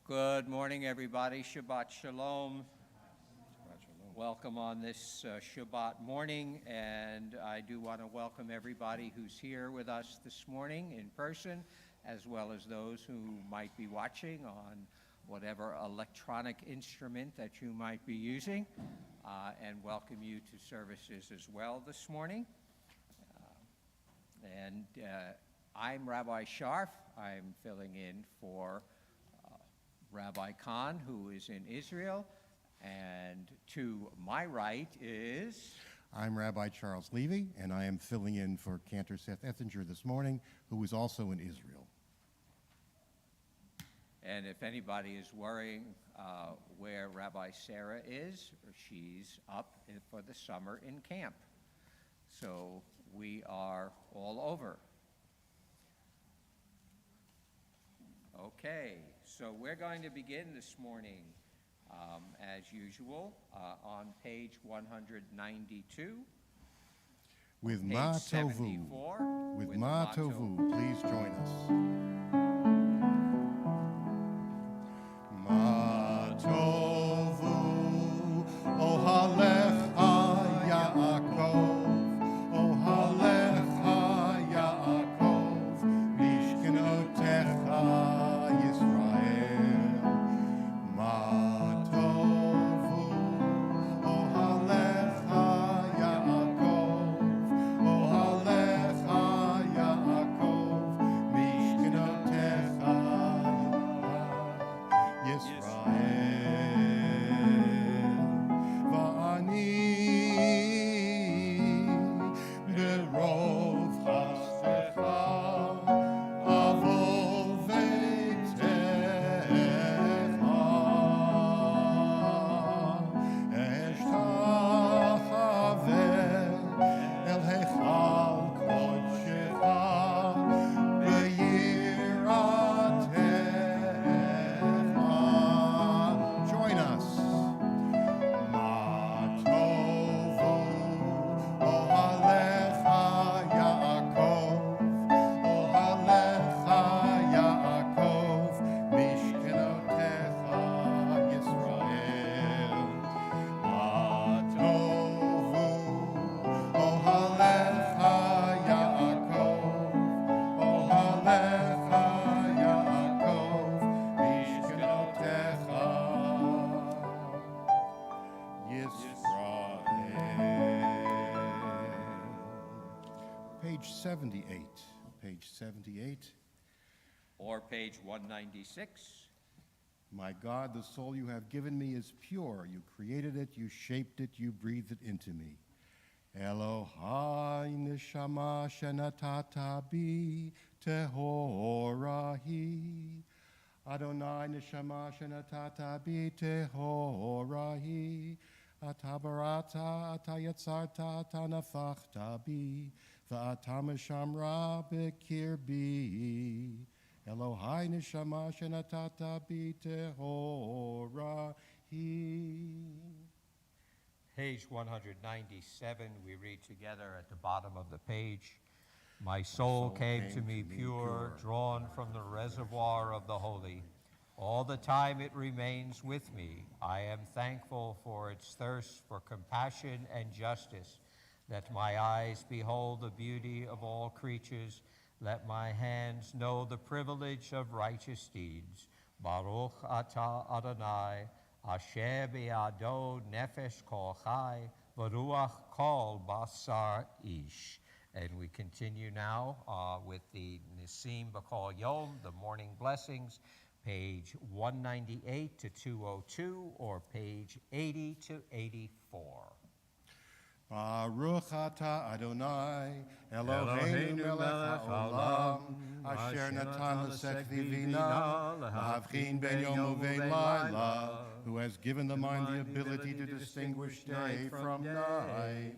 Good morning, everybody. Shabbat Shalom. Welcome on this Shabbat morning, and I do want to welcome everybody who's here with us this morning in person, as well as those who might be watching on whatever electronic instrument that you might be using, and welcome you to services as well this morning. I'm Rabbi Sharf. I'm filling in for Rabbi Khan, who is in Israel, and to my right is... I'm Rabbi Charles Levy, and I am filling in for Cantor Seth Ethinger this morning, who is also in Israel. And if anybody is worrying where Rabbi Sarah is, she's up for the summer in camp. So we are all over. Okay, so we're going to begin this morning, as usual, on page 192. With Ma Tovu. With Ma Tovu. Please join us. Ma Tovu, O Halecha Yaakov, O Halecha Yaakov, Mishkenotecha. Page 78. Or page 196. My God, the soul you have given me is pure. You created it, you shaped it, you breathed it into me. Elohai neshama shenatata bi tehorahi. Adonai neshama shenatata bi tehorahi. Atabarata atayatzarta tanafachta bi. Va'atam shamra bekirbi. Elohai neshama shenatata bi tehorahi. Page 197, we read together at the bottom of the page. My soul came to me pure, drawn from the reservoir of the holy. All the time it remains with me. I am thankful for its thirst for compassion and justice. Let my eyes behold the beauty of all creatures. Let my hands know the privilege of righteous deeds. Baruch atah Adonai, asher bi'ado nefesh kol chai, v'ruach kol basar ish. And we continue now with the Nisim B'Kol Yom, the morning blessings, page 198 to 202, or page 80 to 84. Baruch atah Adonai, Eloheinu melech haolam, asher natan l'sek vivina, l'havchin ben yom uvein laila, who has given the mind the ability to distinguish day from night.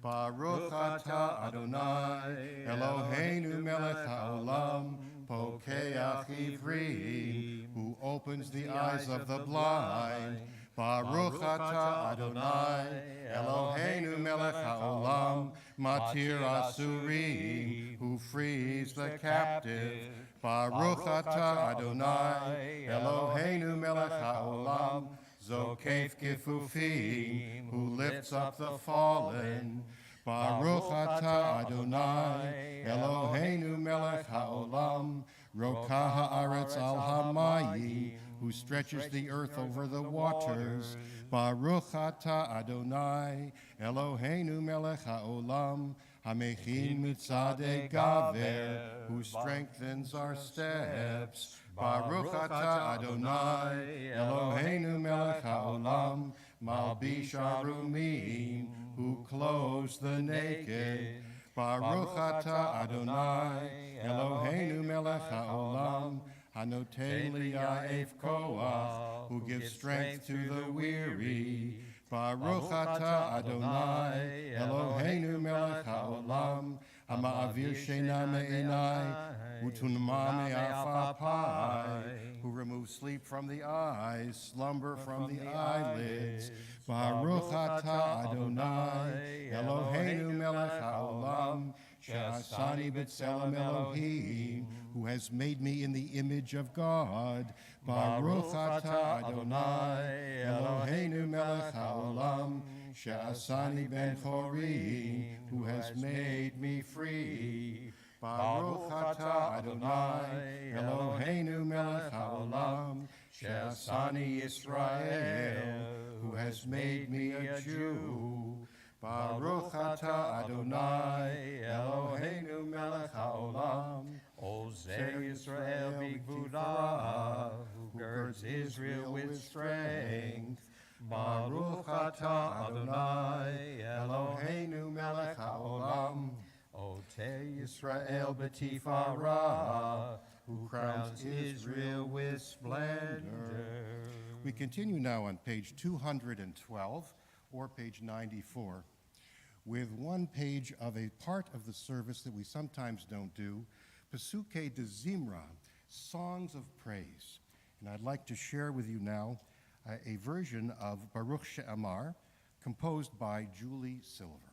Baruch atah Adonai, Eloheinu melech haolam, pokeach ivri, who opens the eyes of the blind, Baruch atah Adonai, Eloheinu melech haolam, matir asurim, who frees the captive. Baruch atah Adonai, Eloheinu melech haolam, zokef kifufim, who lifts up the fallen. Baruch atah Adonai, Eloheinu melech haolam, rokah haaretz al hamayim, who stretches the earth over the waters. Baruch atah Adonai, Eloheinu melech haolam, hamechin mitzadei gaver, who strengthens our steps. Baruch atah Adonai, Eloheinu melech haolam, malbish arumim, who clothes the naked. Baruch atah Adonai, Eloheinu melech haolam, hanoten li'aef koach, who gives strength to the weary. Baruch atah Adonai, Eloheinu melech haolam, hama'avir sheina me'enai, utunma me'afapai, who removes sleep from the eyes, slumber from the eyelids. Baruch atah Adonai, Eloheinu melech haolam, she'asani b'tselem Elohim, who has made me in the image of God. Baruch atah Adonai, Eloheinu melech haolam, she'asani ben chorim, who has made me free. Baruch atah Adonai, Eloheinu melech haolam, she'asani Israel, who has made me a Jew. Baruch atah Adonai, Eloheinu melech haolam, Ozei Israel b'gvura, who girds Israel with strength. Baruch atah Adonai, Eloheinu melech haolam, Otei Israel b'tifara, who crowns Israel with splendor. We continue now on page 212, or page 94, with one page of a part of the service that we sometimes don't do, Pesukei de Zimra, Songs of Praise. And I'd like to share with you now a version of Baruch She'amar, composed by Julie Silver.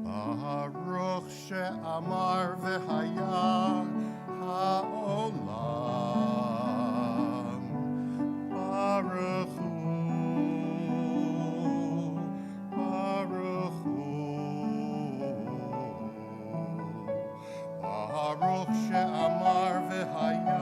Baruch she'amar v'haya ha'olam, Baruch hu, Baruch hu, Baruch she'amar v'haya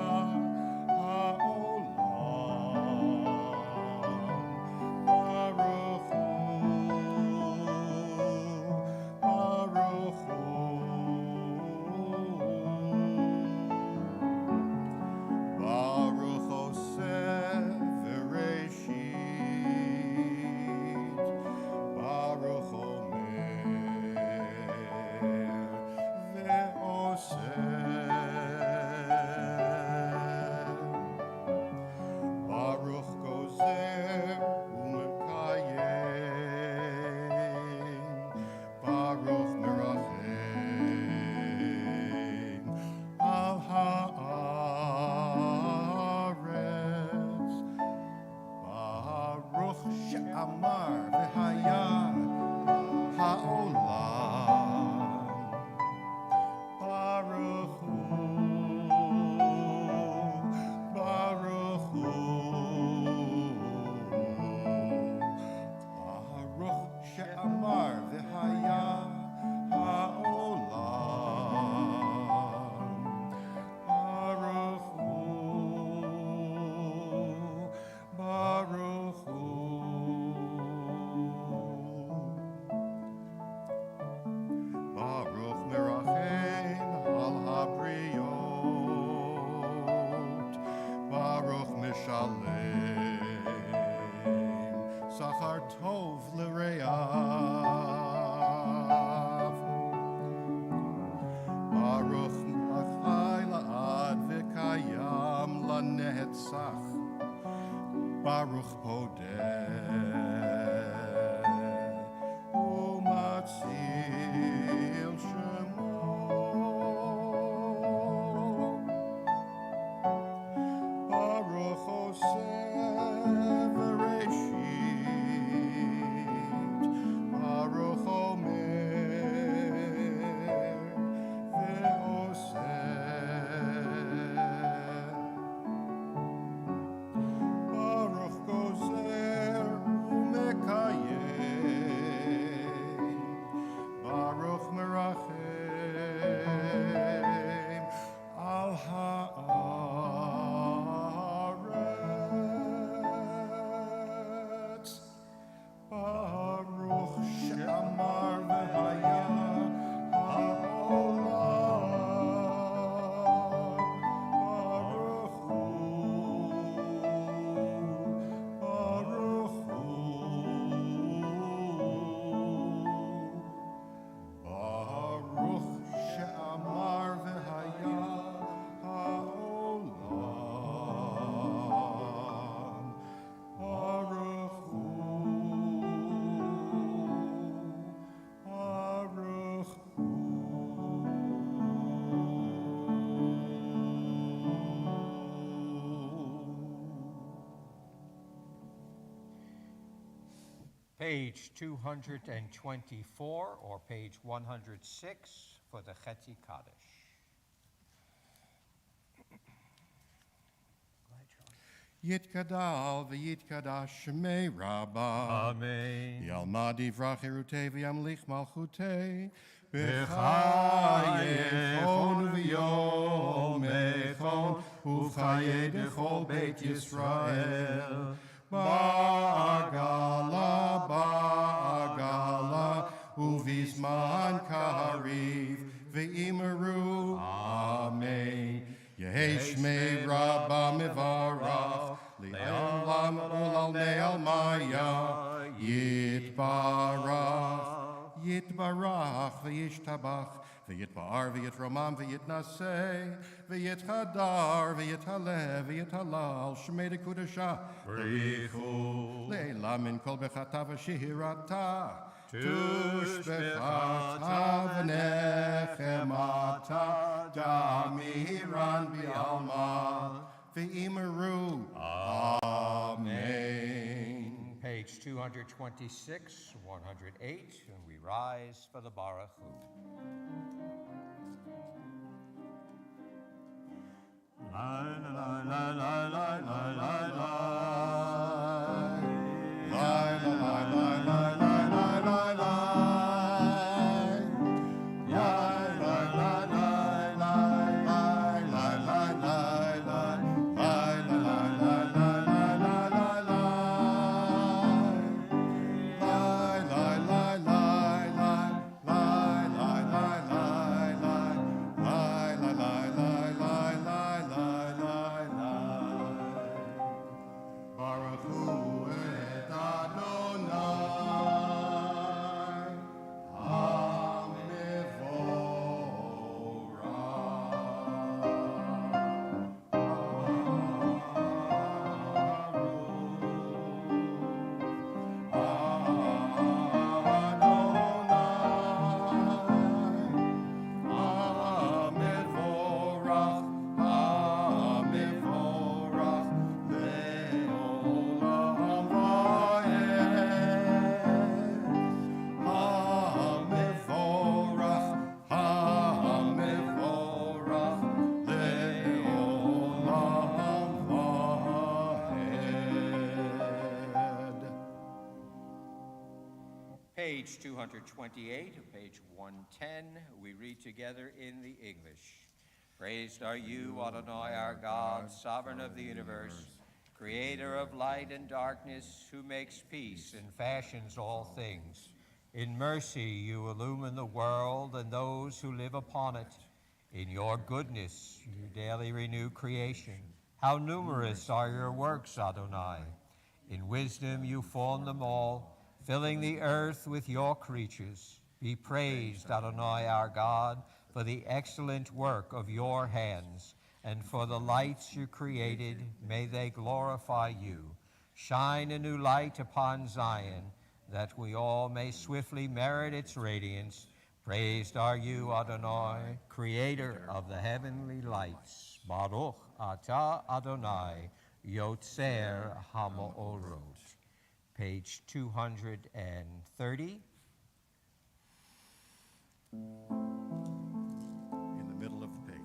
Sachar tov l'reav, Baruch achai la'ad v'kayam lanetzach, Baruch podeh u'matzil shemo, Page 224 or page 106 for the Chetzi Kaddish. Yitkadal v'yitkadash shmei Rabbah. Amen. Yalma divrach erutei v'yamlich malchutei. B'chayechon v'yomechon u'chaye dechol Beit Yisrael. Ba'agala, ba'agala, uvizman kariv ve'imeru. Amen. Yehi shmei Rabbah mivarach, le'olam ulal ne'almaya, yitbarach, yitbarach, v'yishtabach, v'yitbar, v'yitromam, v'yitnaseh, v'yithadar, v'yithalev, v'yithalal, shmei Kedoshah, Brichu le'ela min kol bechata v'shihirata, tushbechata v'nechemata, damiran bi'alma, v'imeru. Amen. Page 226, 108, and we rise for the Baruch Hu. la la la la la la la la. Page 228 of page 110, we read together in the English. Praised are you, Adonai, our God, sovereign of the universe, creator of light and darkness, who makes peace and fashions all things. In mercy you illumine the world and those who live upon it. In your goodness you daily renew creation. How numerous are your works, Adonai. In wisdom you form them all, filling the earth with your creatures. Be praised, Adonai our God, for the excellent work of your hands, and for the lights you created, may they glorify you. Shine a new light upon Zion, that we all may swiftly merit its radiance. Praised are you, Adonai, creator of the heavenly lights. Baruch atah Adonai, Yotzer HaMa'orot. Page 230. In the middle of the page.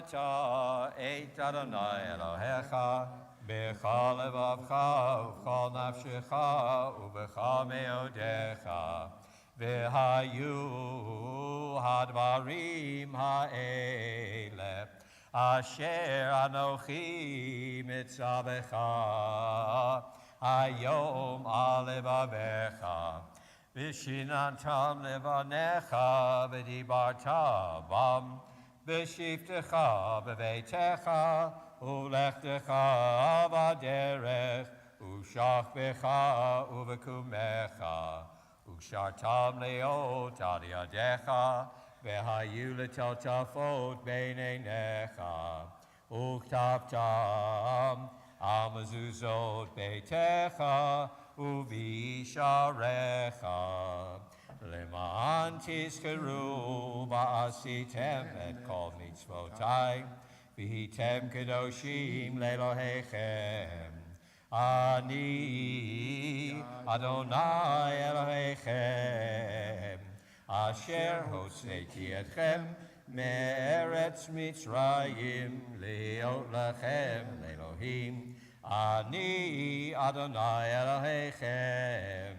ata et Adonai Elohecha b'chol levavcha u'chol nafshecha u'b'chol meodecha v'hayu hadvarim ha'ele asher anochi mitzavecha hayom alevavecha v'shinantam levanecha v'dibarta bam v'shiftecha b'veitecha u'lechtecha b'derech u'shachbecha u'v'kumecha u'shartam leot ad yadecha v'hayu l'totafot b'neinecha u'chtavtam al mezuzot beitecha u'visharecha למען תזכרו ועשיתם את כל מצוותיי, והייתם קדושים לאלוהיכם. אני אדוני אלוהיכם, אשר הוצאתי אתכם מארץ מצרים להיות לכם לאלוהים. אני אדוני אלוהיכם.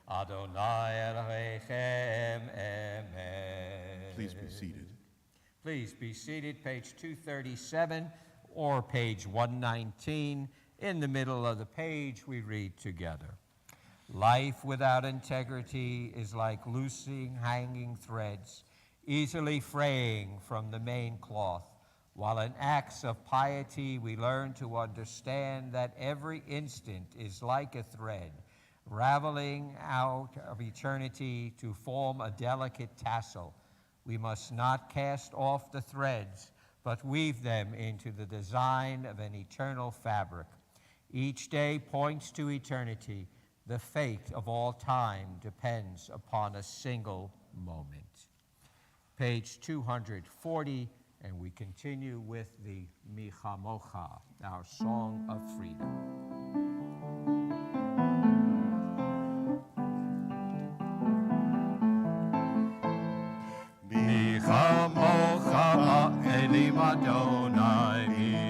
Adonai Elohechem, amen. Please be seated. Please be seated, page 237 or page 119. In the middle of the page, we read together. Life without integrity is like loosing hanging threads, easily fraying from the main cloth. While in acts of piety, we learn to understand that every instant is like a thread, raveling out of eternity to form a delicate tassel. We must not cast off the threads, but weave them into the design of an eternal fabric. Each day points to eternity. The fate of all time depends upon a single moment. Page 240, and we continue with the Michamocha, our song of freedom. Elim Adonai,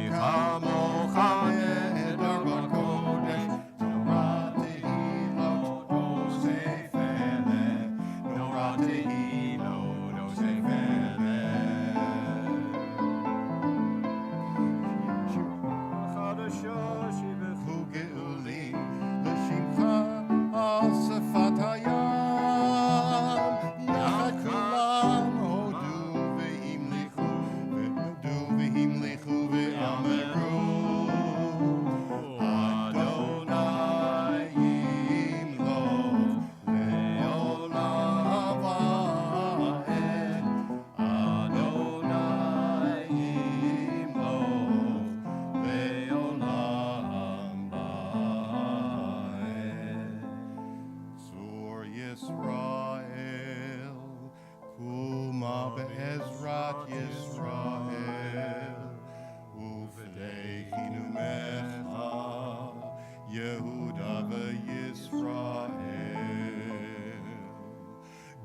Michamocha Neder Bakodesh, Torah Tehilot, Osei Feleh, Torah Tehilot, Osei Feleh. Chadashah Shivechu Geulim, L'Shimcha Al Sefat Hayam, Yachad Kulam Hodu Ve'imlichu. Be'ezrat Yisrael, Uv'deichinu mecha, Yehuda ve'Yisrael.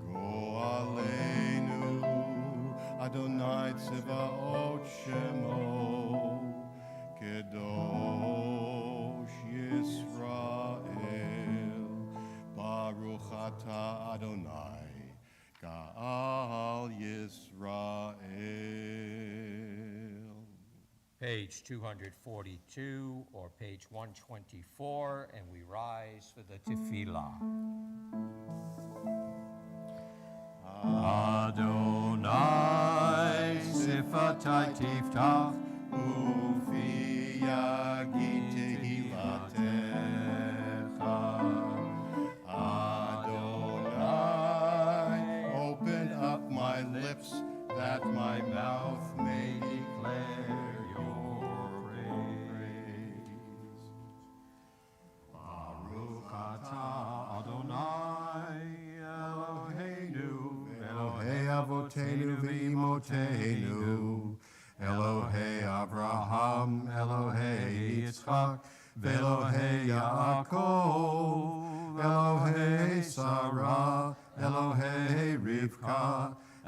Go aleinu, Adonai Tzevaot Shemo, Kedosh Yisrael, Baruch atah Adonai, Ga'al Yisrael. Page 242 or page 124, and we rise for the tefillah. Adonai sifatai tiftach ufi yagid tehilatecha. My lips, that my mouth may declare your praise. Baruch atah Adonai Eloheinu, Elohei Avotenu ve'imotenu, Elohei Avraham, Elohei Yitzchak, ve'Elohei Yaakov, Elohei Sarah, Elohei Rivka,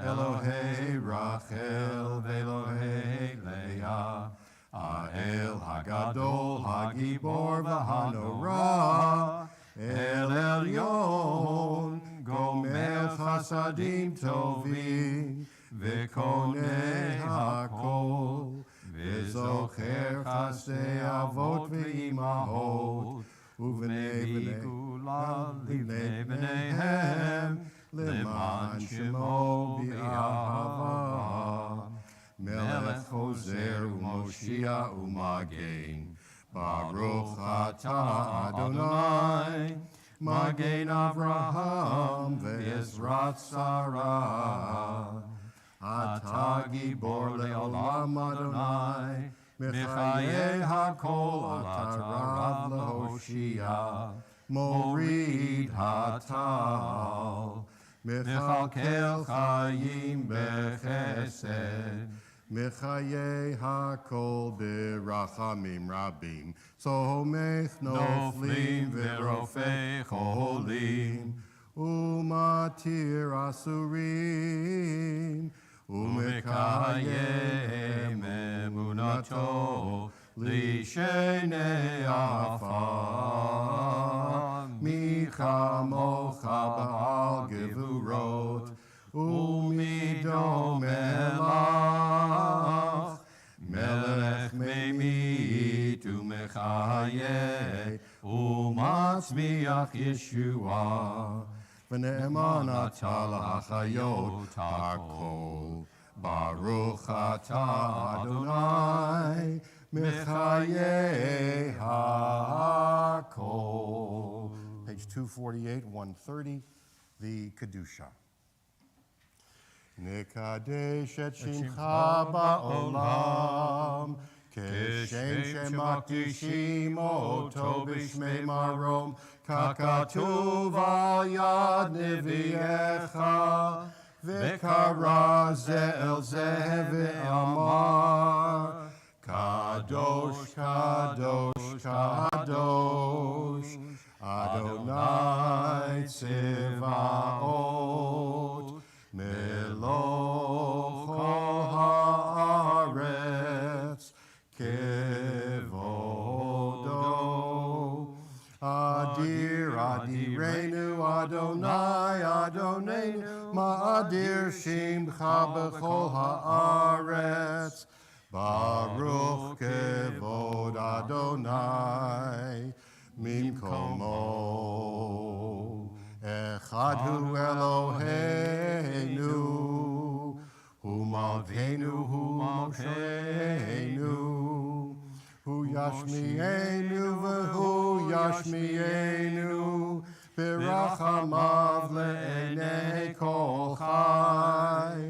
Elohei Rachel, ve'Elohei Gadol Hagibor V'Hanora, El Elyon, Gomer Chasadim Tovim, V'Konei Hakol, V'Zocher Chasdei Avot V'Imahot, U'V'nei Livnei B'neihem, Leman Shemo B'Ahava, Melech Hoser U'Moshia U'Magen, Baruch Atah Adonai, Magen Avraham Ve'ezrat Sarah, Atah Gibor Le'olam Adonai, Mechayeh HaKol Atah Rav Lehoshia, Morid Hatal, Mechalkel Chayim Bechesed, Mechayeh HaKol Berachamim Rabim, Somech Noflim Verofei Cholim, Umatir Asurim, Umekayem Emunato, Lishenei Afam, Michamocha Ba'al Gevurot, Umido Melach, Melech Memit Umechayeh, Umatzmiach Yeshua, V'ne'eman atah l'achayot hakol, Baruch atah Adonai, Mechayeh hakol. Page 248, 130, the Kedusha. Nekadesh et shimcha ba'olam, Keshem shemakdishim oto b'shmei marom, Kakatuv al yad neviecha, V'kara ze el ze ve'amar, Kadosh, Kadosh, Kadosh, Adonai Tzevaot, Meloch kol haaretz, Kevodo. Adir, Adirenu, Adonai, Adonenu, Ma'adir Shimcha b'chol haaretz, Baruch Kevod Adonai, Mimkomo. Echad hu Eloheinu, Hu Malkeinu, Hu Mosheinu, Hu Yashmienu, V'hu Yashmienu, B'rachamav le'enei kol chai.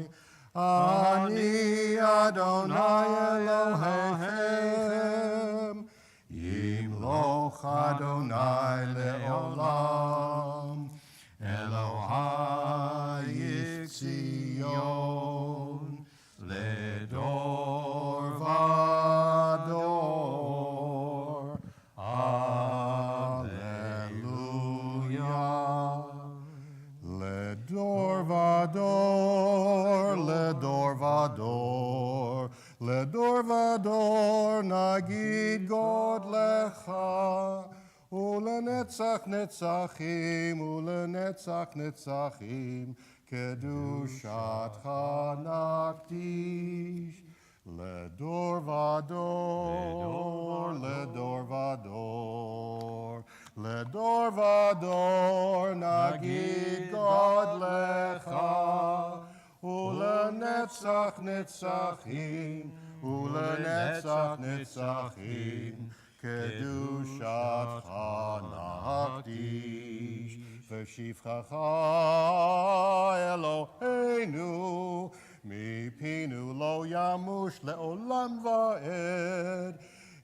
Ani Adonai Elohechem, Yimloch Adonai le'olam, Elohai Yitzion, Ledor Vador, Alleluia. Ledor Vador, Ledor Vador, Ledor Vador, Nagid God Lecha, Ulenetzach Netzachim, Ulenetzach Netzachim, Kedushatcha Nakdish. Ledor Vador, Ledor Vador, Ledor Vador, Nagid God Lecha, Ulenetzach Netzachim, Ulenetzach Netzachim, Kedushatcha Nakdish. V'shivchacha Eloheinu, Mipinu lo yamush le'olam va'ed,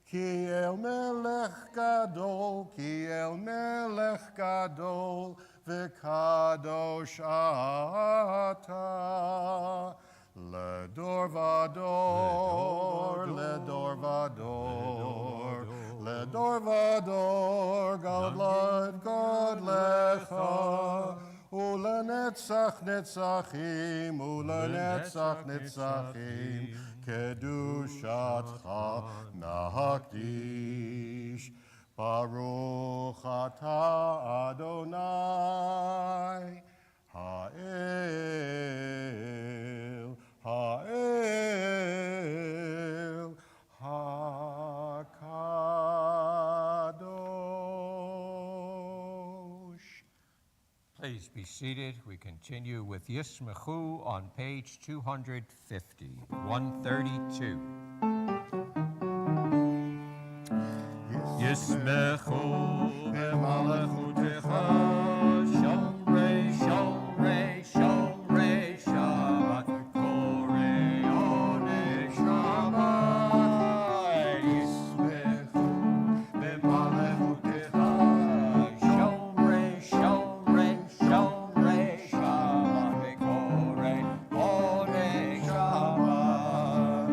Ki el melech gadol, Ki el melech gadol, V'kadosh ata. Ledor vador, Ledor vador, Ledor vador, God lecha, Ulenetzach netzachim, ulenetzach netzachim, kedushatcha nahakdish. Baruch atah Adonai, ha'el, ha'el, ha'kadosh. Please be seated. We continue with Yismechu on page 250, 132. Yismechu b'malachutecha, shomrei, shomrei, shomrei Shabbat, korei oneg Shabbat. Yismechu b'malachutecha, shomrei, shomrei, shomrei Shabbat, korei oneg Shabbat.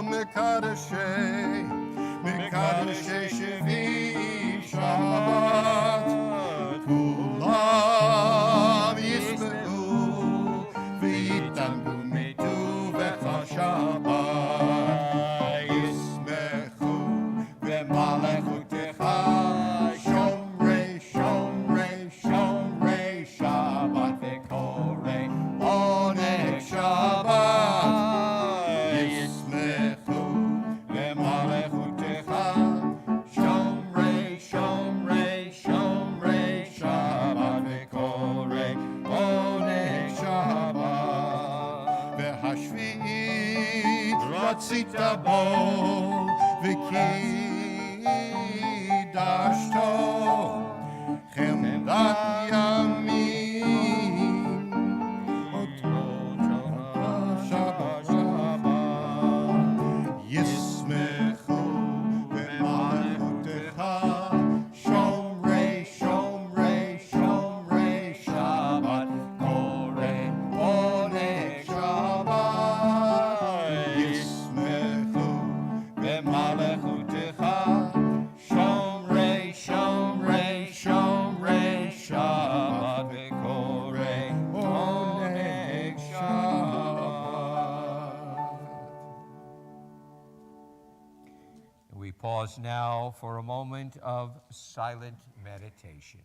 Mekadeshei, Mekadeshei Shvi Shabbat, Kulam Yisme'u, V'yitanbu Metuvecha Shabbat. Yismechu B'malachutecha, Shomrei, Shomrei, Shomrei Shabbat, V'korei oneg Shabbat. Yismechu B'malachutecha, Shomrei, Shomrei, Shomrei Shabbat, V'korei oneg Shabbat. V'hashvi'it ratzita bo, v'kidashto, chemdat yamin, Shabbat, Shabbat. Yismechu b'malachutecha, Shomrei, Shomrei, Shomrei Shabbat, korei oneg Shabbat. Yismechu b'malachutecha, Shomrei, Shomrei, Shomrei Shabbat, korei oneg Shabbat. We pause now for a moment of silent meditation.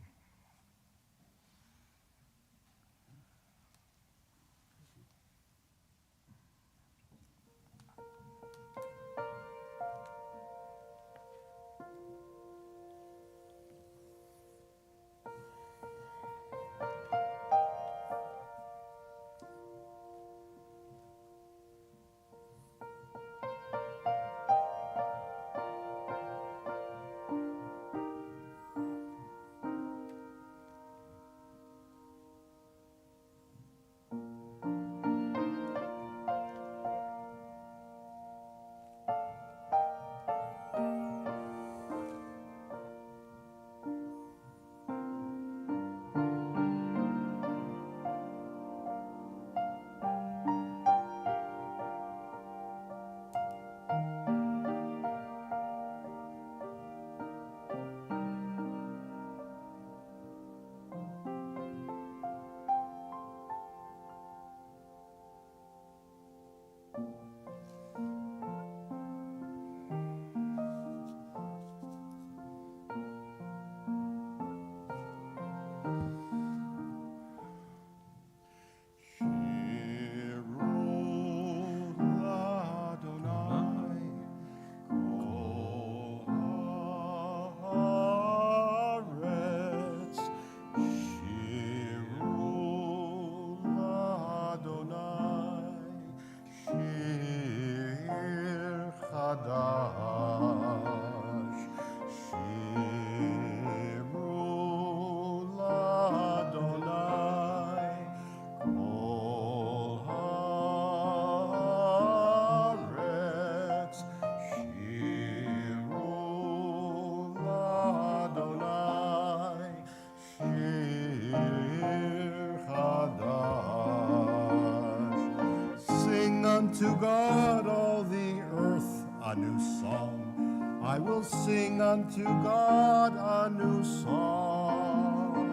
unto God all the earth a new song. I will sing unto God a new song.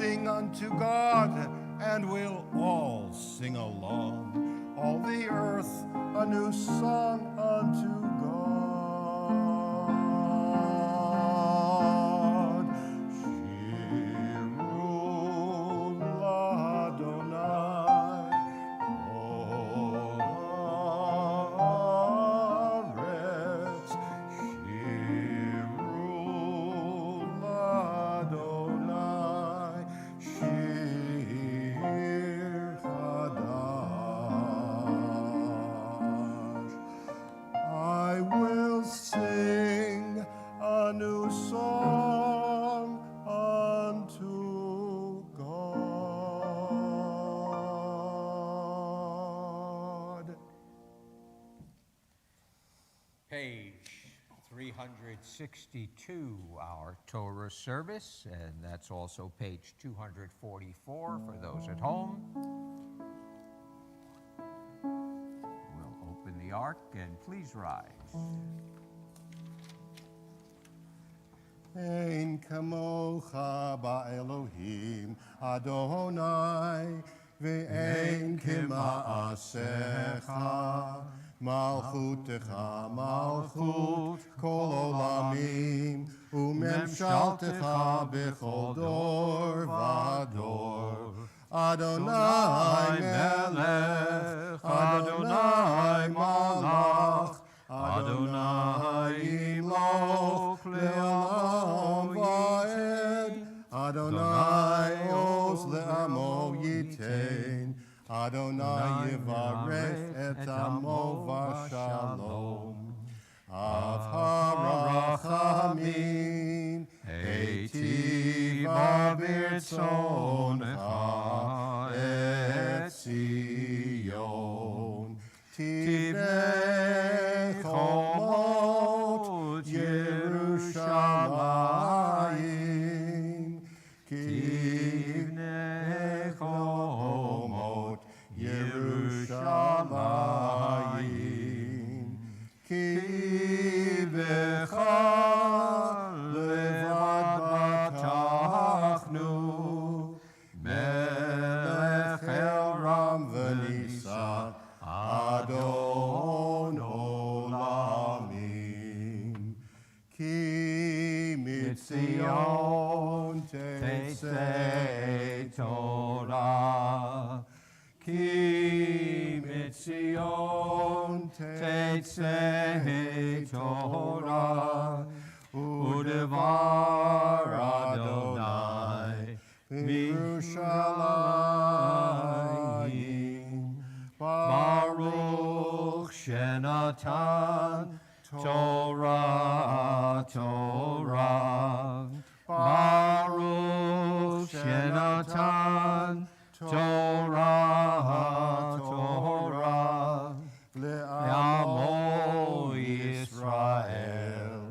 sing unto God, and we'll all sing along. All the earth a new song unto God. Shiru l'Adonai, kol haaretz. Shiru l'Adonai, shir chadash. I will sing a new song unto God. Page 362, our Torah service, and that's also page 244 for those at home. We'll open the ark and please rise. Ein kamocha ba'Elohim Adonai, ve'ein kema'asecha. Malchutecha malchut kol olamim, umemshaltecha bechol dor vador. Adonai melech, Adonai malach, Adonai imloch le'olam va'ed. Adonai oz le'amo yitein, Adonai yivarech et amo v'shalom. Av harachamim eitiva b'rtzoncha et Zion. Tivnei chomot Yerushalayim, Tivnei chomot Yerushalayim, Ki becha levad batachnu, melech el ram v'nisa, Adon olamim. Ki mitzion tetzei Torah, Ki mitzion tetzei Torah, udevar Adonai Yerushalayim. Baruch Shenatan Torah, Torah. Baruch Shenatan Torah, Torah. Le'amo Yisrael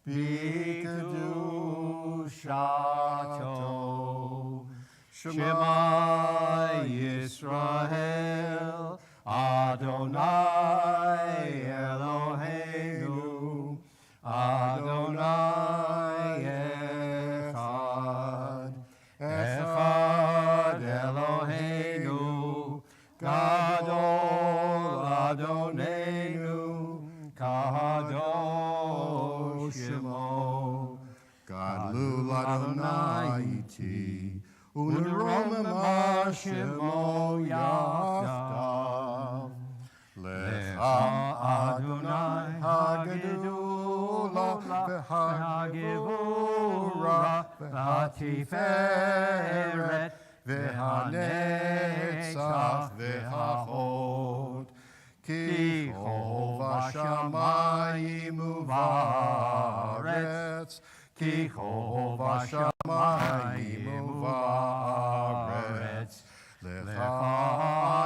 b'kedushato. Shema Yisrael, Adonai Eloheinu, Adonai Echad. Echad Eloheinu, Gadol Adonenu, Kadosh Shemo. Gadlu Adonai iti, Uneromem Shemo Yachdav. Lecha Adonai Hagedula v'Hagevura v'Hatiferet v'Hanetzach v'Hahod. Ki chol v'shamayim u'va'aretz, Ki chol v'shamayim u'va'aretz. Lecha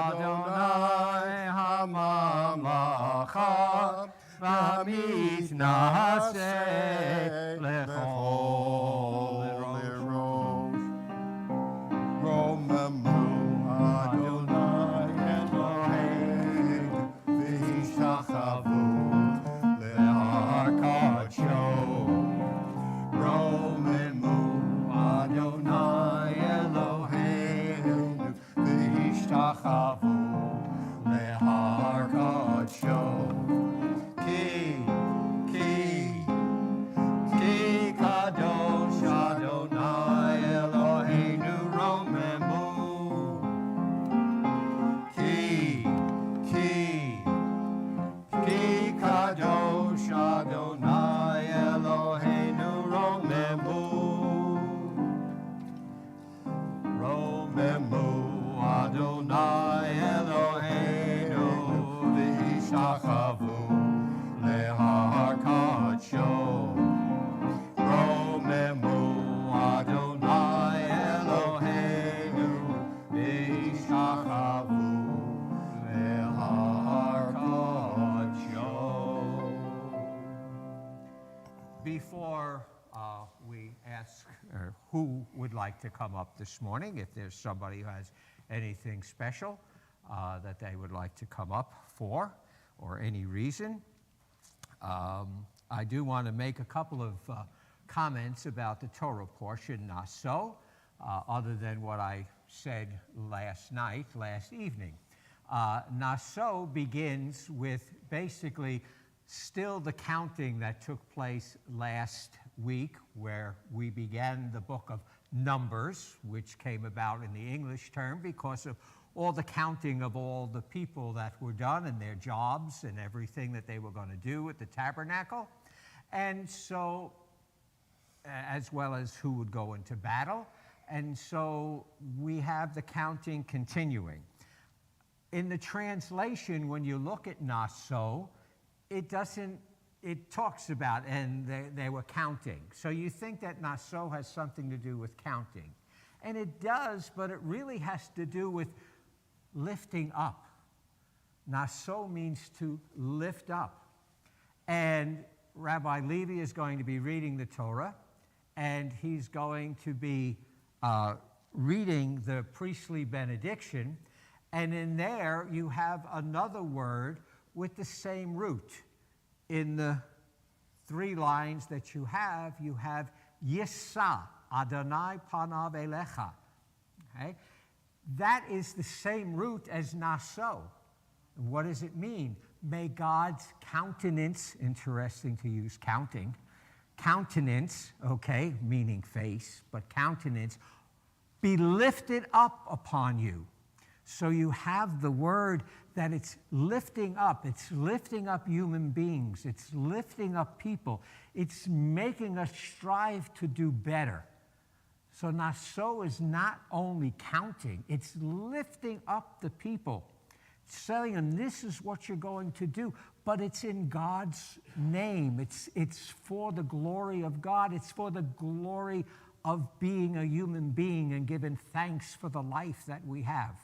Adonai hamamlacha, v'mitnaseh lechol lerosh. Romemu Adonai Eloheinu, v'hishachavu le'hakacho. Romemu Adonai ask who would like to come up this morning, if there's somebody who has anything special that they would like to come up for, or any reason. I do want to make a couple of comments about the Torah portion, naso, other than what I said last evening. Naso begins with basically still the counting that took place last week, where we began the book of Numbers, which came about in the English term because of all the counting of all the people that were done and their jobs and everything that they were going to do at the tabernacle. And so, as well as who would go into battle. And so we have the counting continuing. In the translation, when you look at naso, it talks about, and they were counting. So you think that naso has something to do with counting. And it does, but it really has to do with lifting up. Naso means to lift up. And Rabbi Levi is going to be reading the Torah, and he's going to be reading the priestly benediction. And in there, you have another word with the same root. In the 3 lines that you have Yisa, Adonai panav elecha. Okay? That is the same root as naso. What does it mean? May God's countenance, interesting to use counting, countenance, okay, meaning face, but countenance, be lifted up upon you. So you have the word that it's lifting up human beings, it's lifting up people, it's making us strive to do better. So naso is not only counting, it's lifting up the people, telling them this is what you're going to do, but it's in God's name. It's for the glory of God. It's for the glory of being a human being and giving thanks for the life that we have.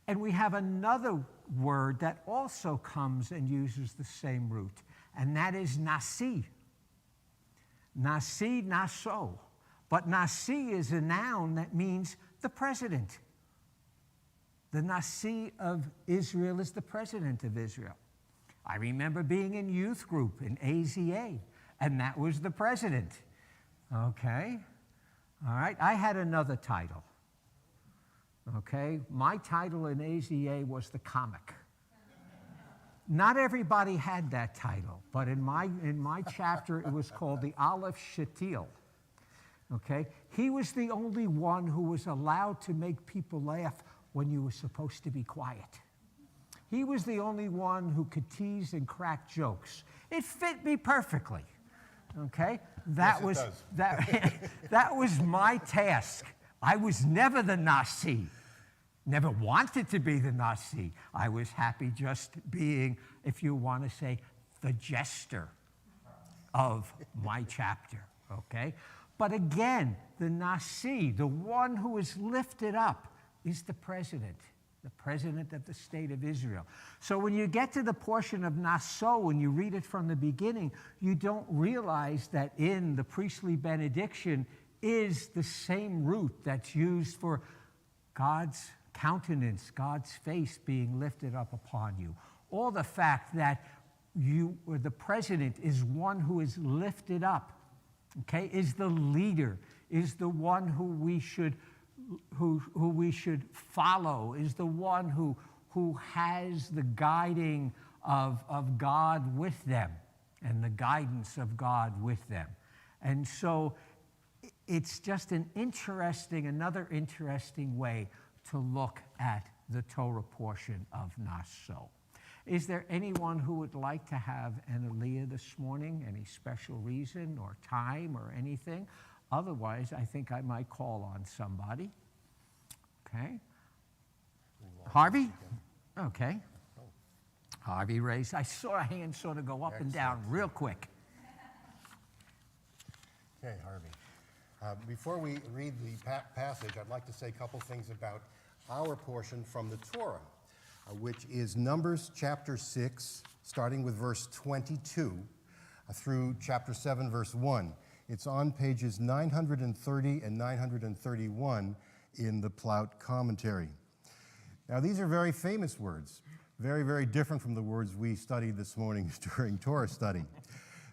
And we have another word that also comes and uses the same root, and that is nasi. Nasi, naso. But nasi is a noun that means the president. The Nasi of Israel is the president of Israel. I remember being in youth group in AZA, and that was the president. Okay? All right? I had another title. Okay? My title in AZA was the comic. Not everybody had that title, but in my chapter, it was called the Aleph Shatil. Okay? He was the only one who was allowed to make people laugh when you were supposed to be quiet. He was the only one who could tease and crack jokes. It fit me perfectly. Okay? That was my task. I was never the Nasi. Never wanted to be the Nasi. I was happy just being, if you want to say, the jester of my chapter. Okay? But again, the Nasi, the one who is lifted up, is the president of the state of Israel. So when you get to the portion of naso and you read it from the beginning, you don't realize that in the priestly benediction is the same root that's used for God's countenance, God's face being lifted up upon you. Or the fact that you, or the president, is one who is lifted up, okay, is the leader, is the one who we should follow, is the one who has the guiding of God with them and the guidance of God with them. And so it's just another interesting way to look at the Torah portion of naso. Is there anyone who would like to have an aliyah this morning? Any special reason or time or anything? Otherwise, I think I might call on somebody. Okay. Harvey? Okay. Harvey raised. I saw a hand sort of go up and down real quick. Okay, Harvey. Before we read the passage, I'd like to say a couple things about our portion from the Torah, which is Numbers chapter 6, starting with verse 22 through chapter 7, verse 1. It's on pages 930 and 931 in the Plout commentary. Now, these are very famous words, very, very different from the words we studied this morning during Torah study.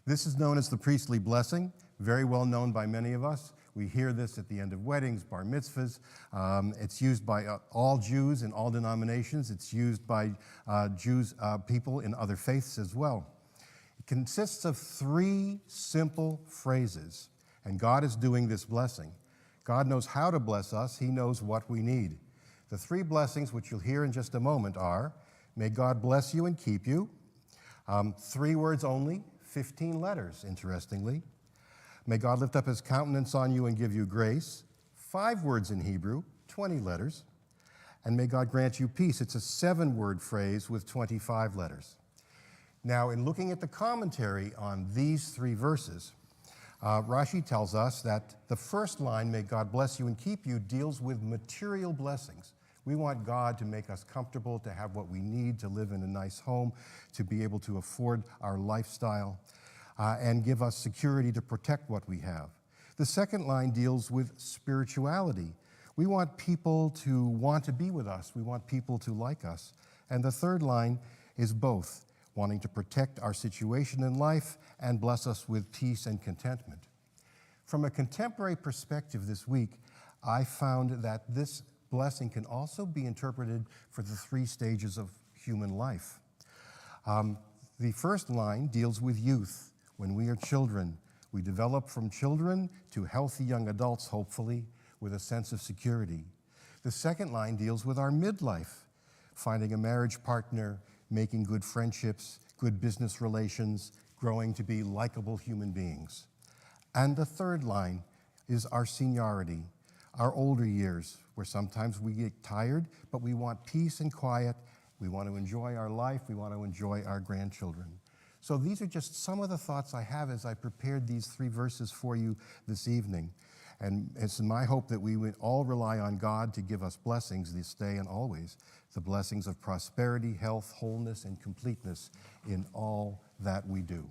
This is known as the priestly blessing, very well known by many of us. We hear this at the end of weddings, bar mitzvahs. It's used by all Jews in all denominations. It's used by people in other faiths as well. It consists of 3 simple phrases, and God is doing this blessing. God knows how to bless us. He knows what we need. The 3 blessings, which you'll hear in just a moment, are, may God bless you and keep you. 3 words only, 15 letters, interestingly. May God lift up his countenance on you and give you grace. 5 words in Hebrew, 20 letters. And may God grant you peace. It's a 7-word phrase with 25 letters. Now, in looking at the commentary on these 3 verses, Rashi tells us that the first line, may God bless you and keep you, deals with material blessings. We want God to make us comfortable, to have what we need, to live in a nice home, to be able to afford our lifestyle, and give us security to protect what we have. The second line deals with spirituality. We want people to want to be with us. We want people to like us. And the third line is both, wanting to protect our situation in life and bless us with peace and contentment. From a contemporary perspective this week, I found that this blessing can also be interpreted for the 3 stages of human life. The first line deals with youth. When we are children, we develop from children to healthy young adults, hopefully, with a sense of security. The second line deals with our midlife, finding a marriage partner, making good friendships, good business relations, growing to be likable human beings. And the third line is our seniority, our older years, where sometimes we get tired, but we want peace and quiet. We want to enjoy our life. We want to enjoy our grandchildren. So these are just some of the thoughts I have as I prepared these 3 verses for you this evening. And it's my hope that we would all rely on God to give us blessings this day and always, the blessings of prosperity, health, wholeness, and completeness in all that we do.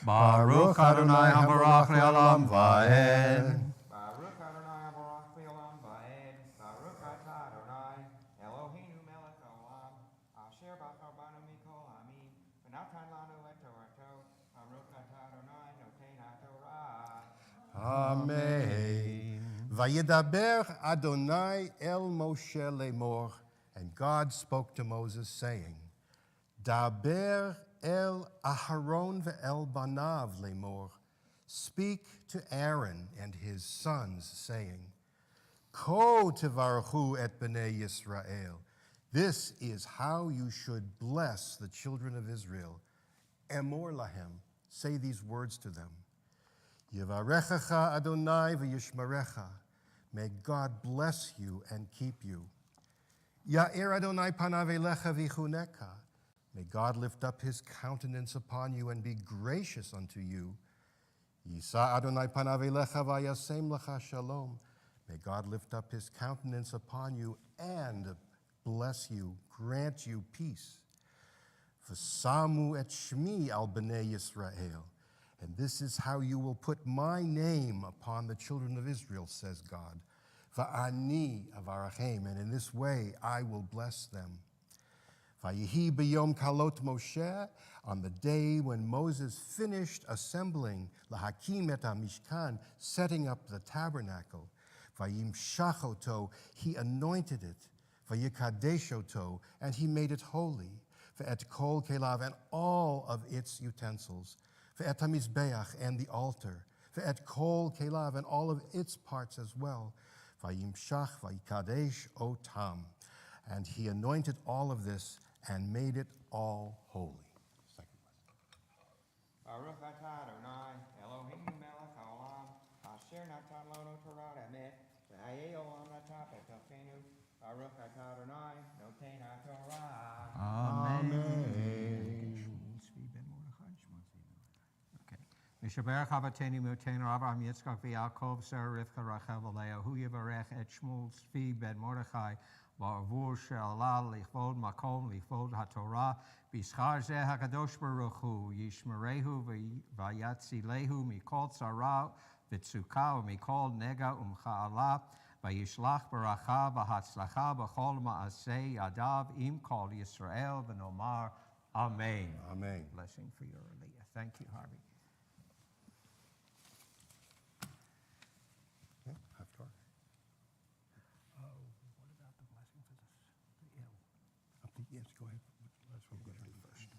Baruch Adonai Habarach Le'olam Va'ed. Baruch Adonai Habarach Le'olam Va'ed. Baruch Atah Adonai Eloheinu Melech Haolam Asher Bachar Banu Mikol Amin V'natan Lanu Et Torato Baruch Atah Adonai Noten HaTorah. Amen. Vayedaber Adonai el Moshe lemor. And God spoke to Moses, saying, Daber el Aharon ve'el banav lemor. Speak to Aaron and his sons, saying, Ko tevarechu et bnei Yisrael. This is how you should bless the children of Israel. Emor lahem. Say these words to them. Yevarechecha Adonai v'yishmerecha. May God bless you and keep you. Ya'ir Adonai panav elecha v'chuneka. May God lift up his countenance upon you and be gracious unto you. Yisa Adonai panav elecha v'yasem lecha shalom. May God lift up his countenance upon you and bless you, grant you peace. V'samu et shmi al bnei Yisrael. And this is how you will put my name upon the children of Israel, says God. Va'ani avarachem, and in this way I will bless them. Vayihi b'yom kalot Moshe, on the day when Moses finished assembling lahakim et hamishkan, setting up the tabernacle. Vayimshach oto, he anointed it. Vayikadesh oto, and he made it holy. Ve'et kol kelav, and all of its utensils. Ve'et hamizbeach, and the altar. Ve'et kol kelav, and all of its parts as well. Vayimshach vayikadesh otam, and he anointed all of this and made it all holy. Second verse. Baruch Atah Adonai Eloheinu Melech Haolam Asher Natan Lanu Torah Emet V'hayei Olam Natah B'Tofenu Baruch Atah Adonai Noten HaTorah. Amen. Mishaberach Avatenu Motenu Abraham Yitzchak v'Yaakov Sarah Rivka Rachel Leah Hu Yivarech Et Shmuel Tzvi Ben Mordechai בעבור שעלה לכבוד מקום, לכבוד התורה, בשכר זה הקדוש ברוך הוא ישמרהו ויצילהו מכל צרה וצוקה ומכל נגע ומחלה, וישלח ברכה והצלחה בכל מעשה ידיו עם כל ישראל, ונאמר אמן. Amen. Blessing for your Aliyah. Thank you, Harvey. Okay, Haftarah. What about the blessing for the ill? Yes, go ahead. That's what we're going to do first.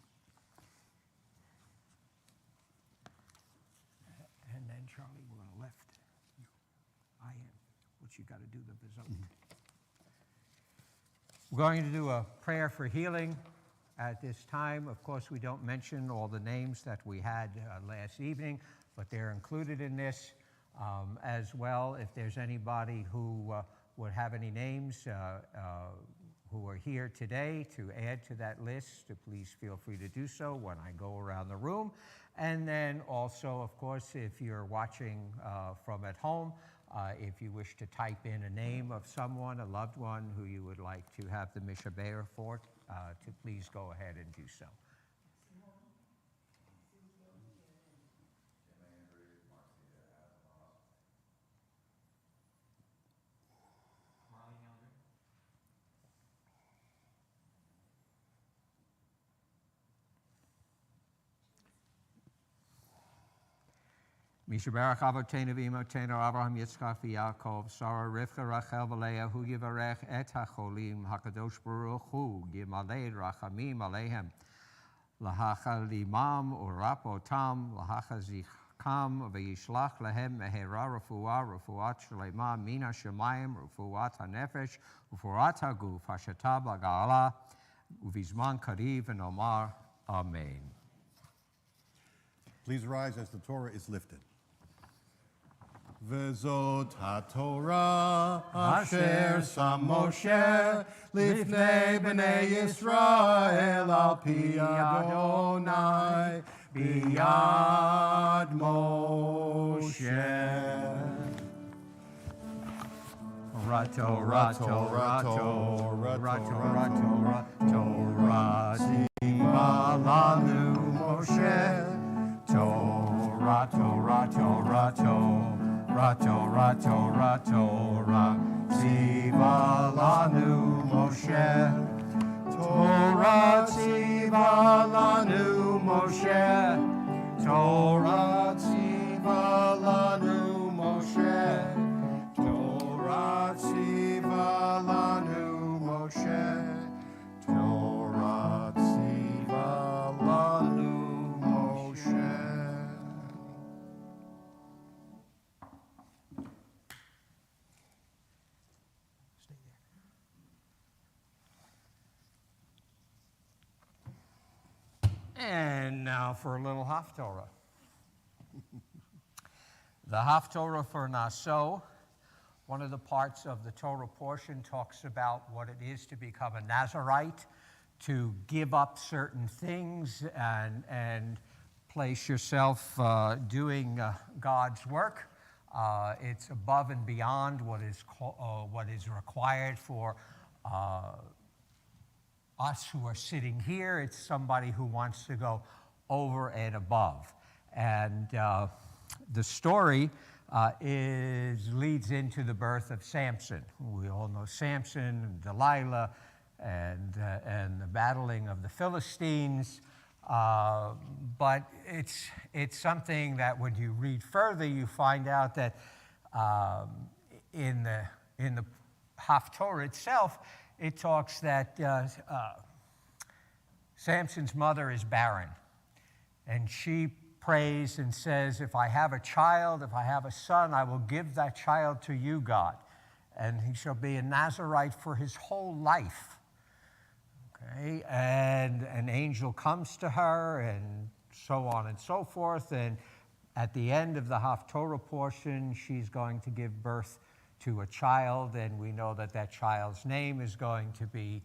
And then, Charlie, we're going to lift. I am, which you got to do the vizot. We're going to do a prayer for healing at this time. Of course, we don't mention all the names that we had last evening, but they're included in this as well. If there's anybody who would have any names who are here today to add to that list, please feel free to do so when I go around the room. And then also, of course, if you're watching from at home, if you wish to type in a name of someone, a loved one who you would like to have the Mishaber for, to please go ahead and do so. Mishaberach Avotenu v'Imotenu Abraham Yitzchak v'Yaakov Sarah Rivka Rachel v'Leah Hu Yivarech et HaCholim HaKadosh Baruch Hu Gimalei Rachamim Aleihem Lahachalimam Urapotam Lahachazicham v'Yishlach Lehem Mehera Refuat Shlema Mina Shemayim Refuat HaNefesh Refuat HaGuf Hashatab HaGa'ala Uvizman Kariv v'Nomar Amen. Please rise as the Torah is lifted. Vezot HaTorah asher sam Moshe lifnei b'nei Yisrael al pi Adonai biyad Moshe. Torah, Torah, Torah, Torah, Torah, Torah, Tzivah lanu Moshe. Torah, Torah, Torah, Torah, Torah, Torah, Torah, Tzivah lanu Moshe. Torah, Tzivah lanu Moshe. Torah, Tzivah lanu Moshe. Torah tziva lanu Moshe. Torah tziva lanu Moshe. And now for a little Haftorah. The Haftorah for Naso, one of the parts of the Torah portion, talks about what it is to become a Nazirite, to give up certain things and place yourself doing God's work. It's above and beyond what is required for us who are sitting here. It's somebody who wants to go over and above. And the story leads into the birth of Samson. We all know Samson and Delilah and the battling of the Philistines. But it's something that when you read further, you find out that in the Haftorah itself, it talks that Samson's mother is barren, and she prays and says, if I have a child, if I have a son, I will give that child to you, God, and he shall be a Nazirite for his whole life. Okay, and an angel comes to her, and so on and so forth, and at the end of the Haftorah portion, she's going to give birth to a child, and we know that that child's name is going to be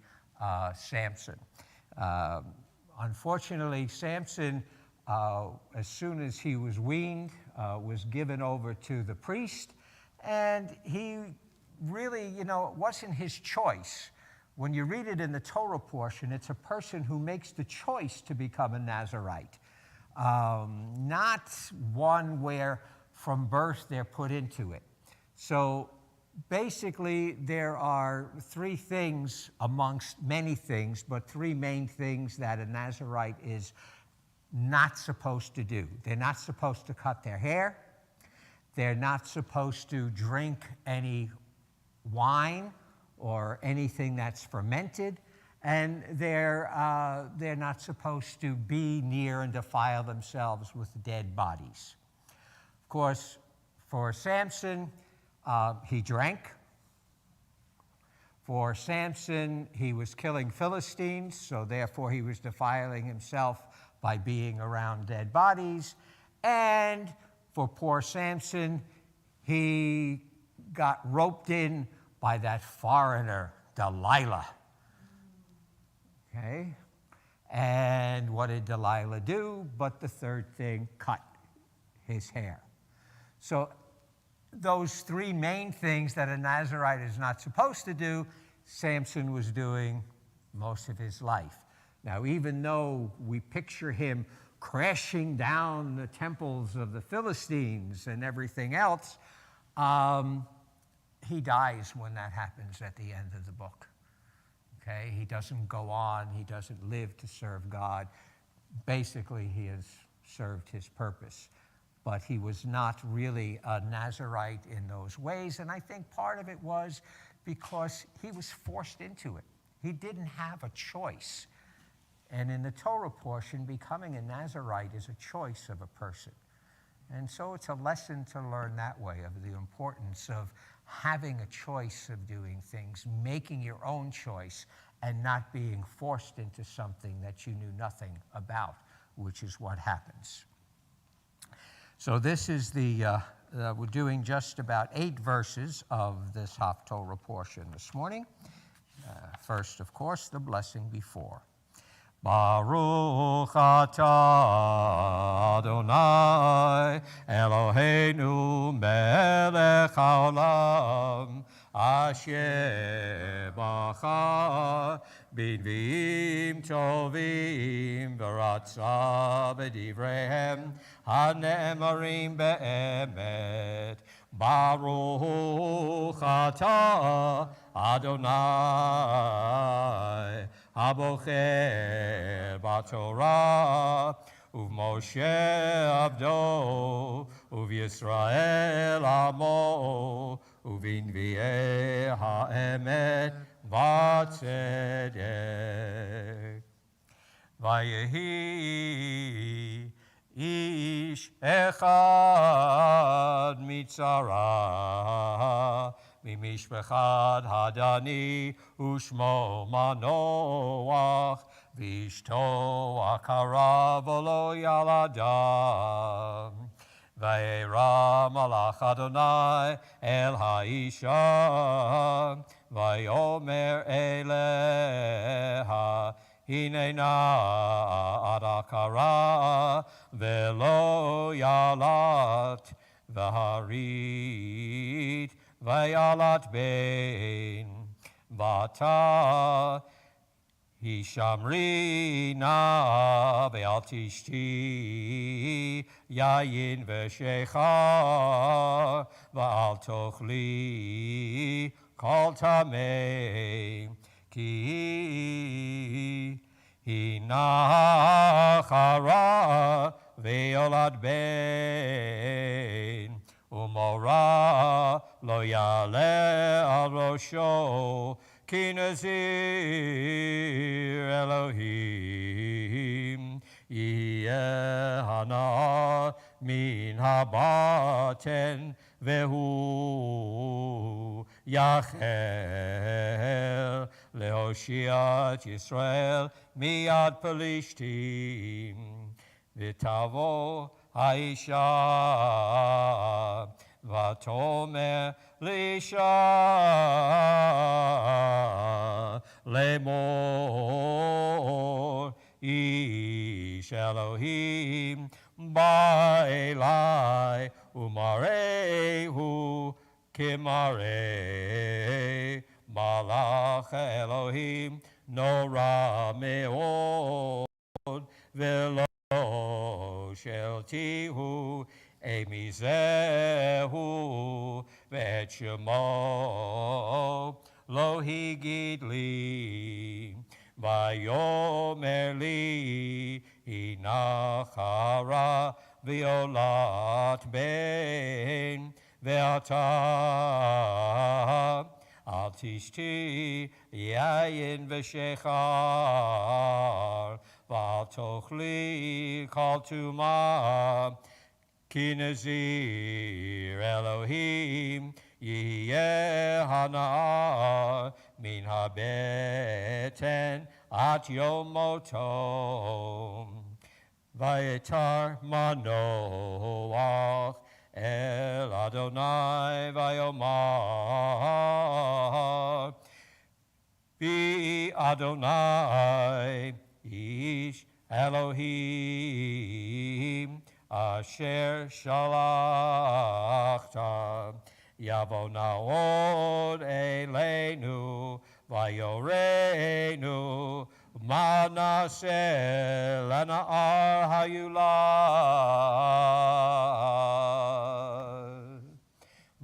Samson. Unfortunately, Samson, as soon as he was weaned, was given over to the priest, and he really, it wasn't his choice. when you read it in the Torah portion, it's a person who makes the choice to become a Nazirite, not one where from birth they're put into it. So basically, there are three things amongst many things, but three main things that a Nazirite is not supposed to do. They're not supposed to cut their hair. They're not supposed to drink any wine or anything that's fermented. And they're not supposed to be near and defile themselves with dead bodies. Of course, for Samson, he drank. For Samson, he was killing Philistines, so therefore he was defiling himself by being around dead bodies. And for poor Samson, he got roped in by that foreigner, Delilah. Okay? And what did Delilah do? But the third thing, cut his hair. So those three main things that a Nazirite is not supposed to do, Samson was doing most of his life. Now, even though we picture him crashing down the temples of the Philistines and everything else, he dies when that happens at the end of the book. Okay? He doesn't go on. He doesn't live to serve God. Basically, he has served his purpose. But he was not really a Nazirite in those ways, and I think part of it was because he was forced into it. He didn't have a choice. And in the Torah portion, becoming a Nazirite is a choice of a person. And so it's a lesson to learn that way of the importance of having a choice of doing things, making your own choice, and not being forced into something that you knew nothing about, which is what happens. So this is we're doing just about 8 verses of this Haftorah portion this morning. First, of course, the blessing before. Baruch atah Adonai Eloheinu melech haolam asher bacha b'nviim tovim v'ratza b'divrehem hane'emarim be'emet. Baruch atah Adonai Habocher b'Torah u'Moshe abdo u'Yisrael amo u'v'nvi'ei ha'emet v'tzedek. Vayehi ish echad mitzara ממishpechat hadani ushmo manoach v'ishto akara v'lo yaladam v'era malach Adonai el ha'isha v'yomer eleha hinena adakara v'lo yalat v'harit Vayalat ben vata hishamri na ve'al tishti yayin v'shecha v'al tochli kol tamei ki hinachara ve'olad ben Umora lo yale al rosho ki nazir Elohim yeh hana min habaten vehu yachel lehoshiat Yisrael miyad Pelishtim v'tavo Aisha vatomer lisha lemor ish Elohim ba'elai umarehu kimare Malach Elohim nora meod velo shel tihu emizehu vet shemo lo higid li vayomer li hinachara violat ben ve'ata al tishti yayin v'shechar v'al tochli kol tuma ki nazir Elohim yiyeh hana'ar min habeten at yomotom vayetar manoach El Adonai vayomar Bi Adonai Ish Elohim Asher Shalachta Yavo Naod Eleinu Vayoreinu Manaseh Lana'ar Hayulah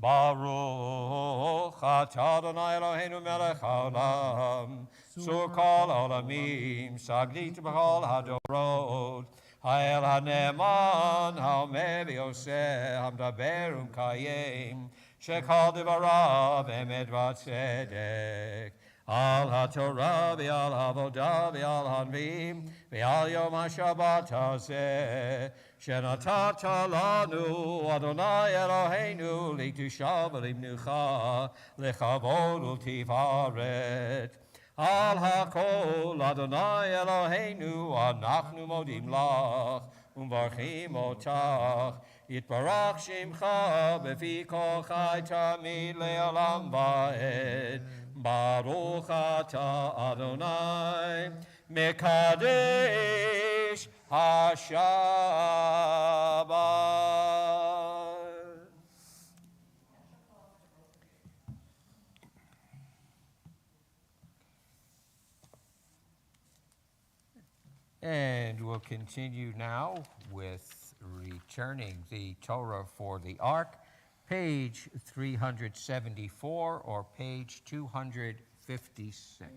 Baruch atah Adonai Eloheinu melech haolam sur kol olamim saglit b'chol hadorot ha'el ha'ne'eman ha'omer v'yoseh ha'mdaber u'mkayim shekol divarav emet v'tzedek al ha'torah v'al ha'avodah v'al ha'nviim v'al yom ha'shabbat hazeh Shenatata lanu Adonai Eloheinu likdusha v'limnucha lechavod u'tifaret al hakol Adonai Eloheinu anachnu modim lach umvarchim otach yitbarach shimcha b'fi kol chai tamid le'olam va'ed Baruch atah Adonai Mekadesh HaShabbat. And we'll continue now with returning the Torah for the Ark, page 374 or page 256.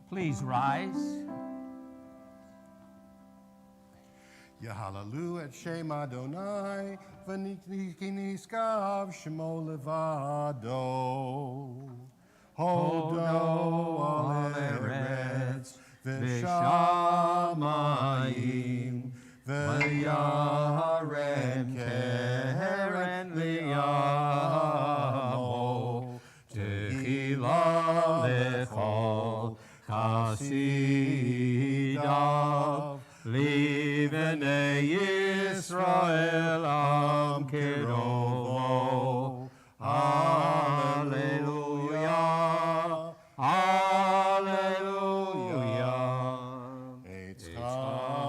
Please rise. Yahalalu et Shem Adonai, v'nikniskav Shemo levado. Hodo al eretz v'shamayim, v'yaren keren liyamo, Kehilah lechol Chasidav, Livnei Yisrael am kirovo. Hallelujah, Hallelujah. Eitz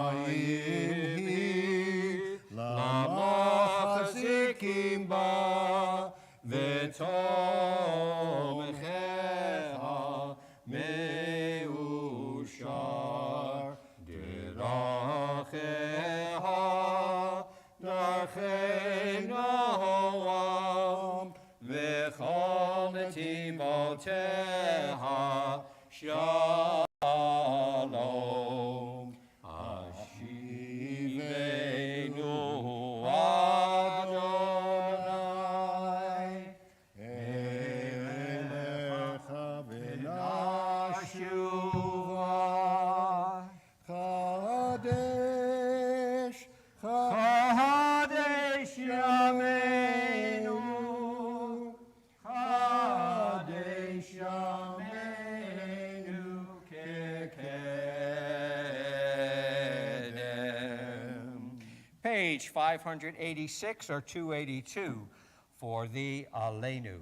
Chaim lamachazikim ba, v'tomchecha meushar. Diracheha darchei noam, v'chol netimoteha shalom. Hashivenu Adonai elecha v'nashuva. Kadesh, Kadesh Yameinu, Kadesh Yameinu Kekedem. Page 586 or 282 for the Aleinu.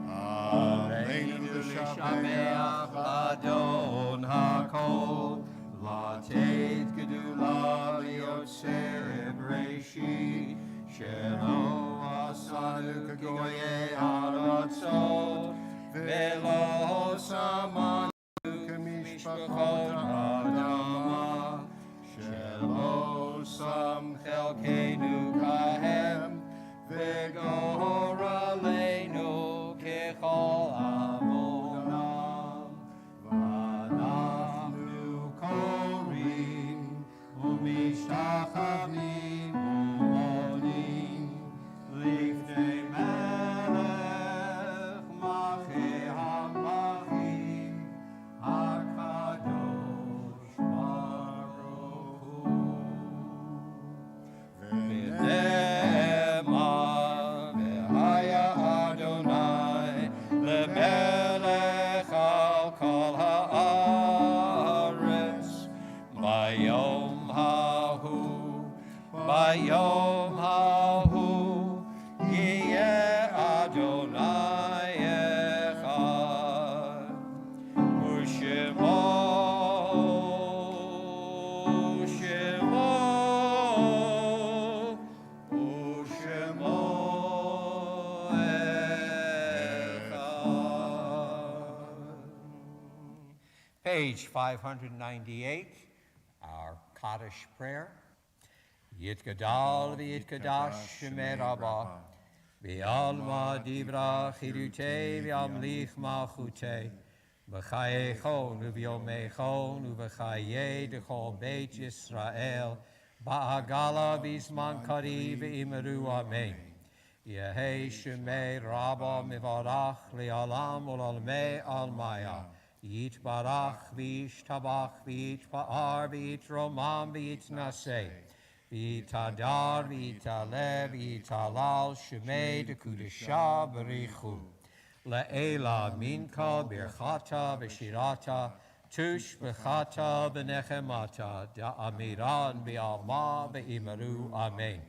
Aleinu Shameach Adon HaKol, Latet Gedula Liotzer Breshit, Shelo Asanu Elokeinu kahem, v'gor aleinu kechol avonam, v'anachnu korim, u'mishtachavim u'modim, lifnei melech malchei hamachim, HaKadosh Baruch Hu. V'nema v'haya Adonai lemelech al kol haaretz bayom hahu yeh Adonai echad u'shemo Page 598, our Kaddish prayer. Yitgadal v'yitgadash shemei Rabbah, v'alma divra chirutei v'amlich malchutei, v'chayechon v'yomechon v'chayei d'chol Beit Yisrael, ba'agala v'zman kari v'imeru amen. Yehei shemei Rabbah mivarach le'alam u'lalmei almaya. Yitbarach v'yishtabach v'yitpa'ar v'yitromam v'yitnaseh v'yitadar v'yitaleh v'yitalal shemei d'Kedoshah b'richu le'ela minka birchata v'shirata tush v'chata v'nechemata da'amiran v'alma v'imeru amen.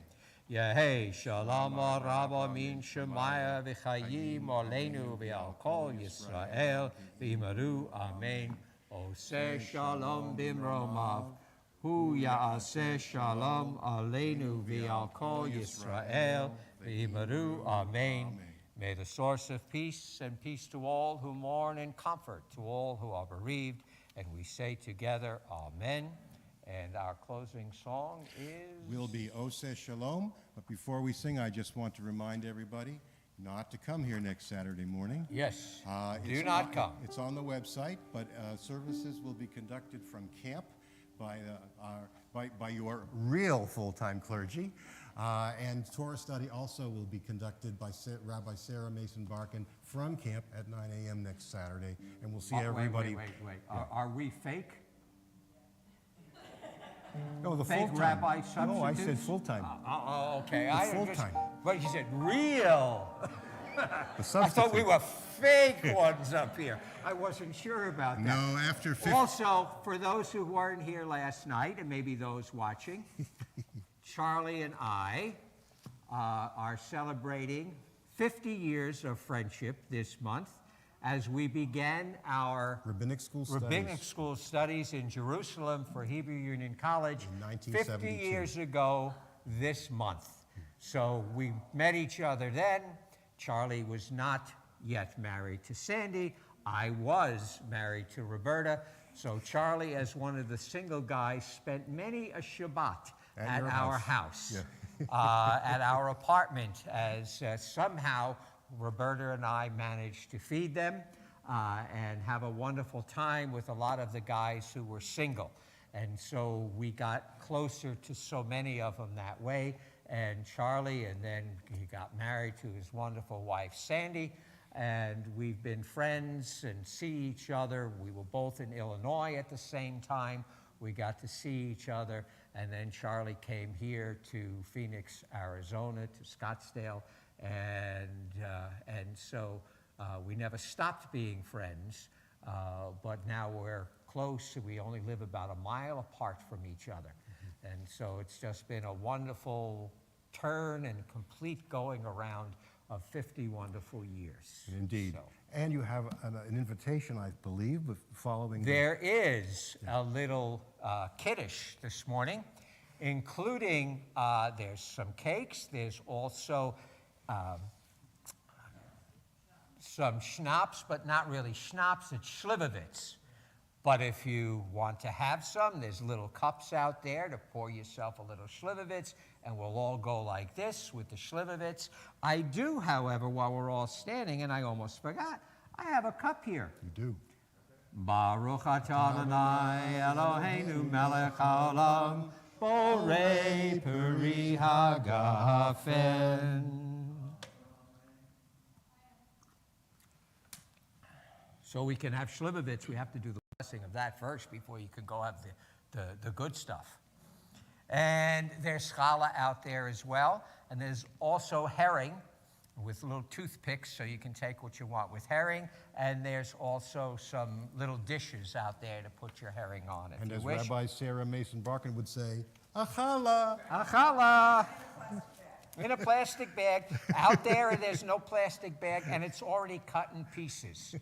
Yehei shalom rabba min shemaya v'chayim oleinu v'al kol Yisrael v'imeru amen. Oseh shalom bimromav, hu ya'aseh shalom aleinu v'al kol Yisrael v'imeru amen. May the source of peace and peace to all who mourn and comfort to all who are bereaved. And we say together, amen. And our closing song will be Oseh Shalom. But before we sing, I just want to remind everybody not to come here next Saturday morning. Yes, do not come. It's on the website, but services will be conducted from camp by your real full-time clergy. And Torah study also will be conducted by Rabbi Sarah Mason Barkin from camp at 9 a.m. next Saturday. And we'll see everybody. Wait. Are we fake? No, the fake full-time. rabbi substitutes? No, I said full-time. Okay. Full-time. But you said real. The I thought we were fake ones up here. I wasn't sure about that. No, after 50. Also, for those who weren't here last night, and maybe those watching, Charlie and I are celebrating 50 years of friendship this month as we began our Rabbinic school studies in Jerusalem for Hebrew Union College in 1972. 50 years ago this month. So we met each other then. Charlie was not yet married to Sandy. I was married to Roberta. So Charlie, as one of the single guys, spent many a Shabbat at our house, at our apartment, as somehow Roberta and I managed to feed them and have a wonderful time with a lot of the guys who were single. And so we got closer to so many of them that way. And Charlie, and then he got married to his wonderful wife, Sandy. And we've been friends and see each other. We were both in Illinois at the same time. We got to see each other. And then Charlie came here to Phoenix, Arizona, to Scottsdale. And so we never stopped being friends, but now we're close. We only live about a mile apart from each other. And so it's just been a wonderful turn and complete going around of 50 wonderful years. Indeed. So, and you have an invitation, I believe, following. There is a little kiddush this morning, including there's some cakes. There's also some schnapps, but not really schnapps. It's Slivovitz. But if you want to have some, there's little cups out there to pour yourself a little Slivovitz, and we'll all go like this with the Slivovitz. I do, however, while we're all standing, and I almost forgot, I have a cup here. You do. Baruch atah Adonai Eloheinu melech haolam, borei peri hagafen. So we can have Slivovitz, we have to do the blessing of that first before you can go have the good stuff. And there's challah out there as well. And there's also herring with little toothpicks, so you can take what you want with herring. And there's also some little dishes out there to put your herring on if And you as wish. Rabbi Sarah Mason Barkin would say, achala. Achala. In a plastic bag. Out there's no plastic bag, and it's already cut in pieces.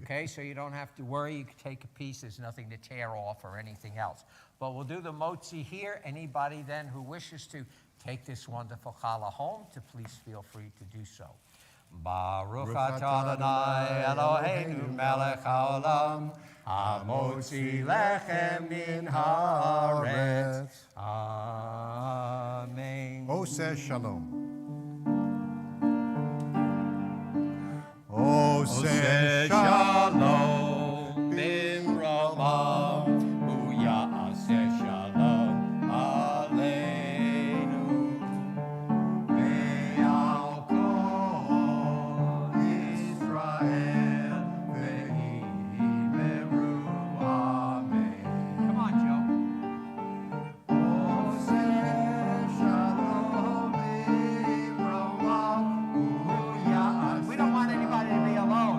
Okay, so you don't have to worry. You can take a piece. There's nothing to tear off or anything else. But we'll do the motzi here. Anybody then who wishes to take this wonderful challah home, to please feel free to do so. Baruch atah Adonai Eloheinu melech haolam, hamotzi lechem min haaretz. Amen. Oseh shalom. Oseh shalom bimromah, u'ya'aseh shalom aleinu. Ve'al kol Yisrael ve'imeru amen. Come on, Joe. We don't want anybody to be alone.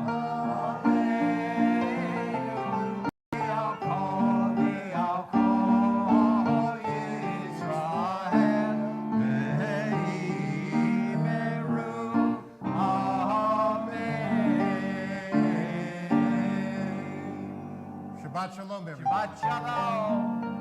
Shabbat shalom, everybody. Shabbat shalom.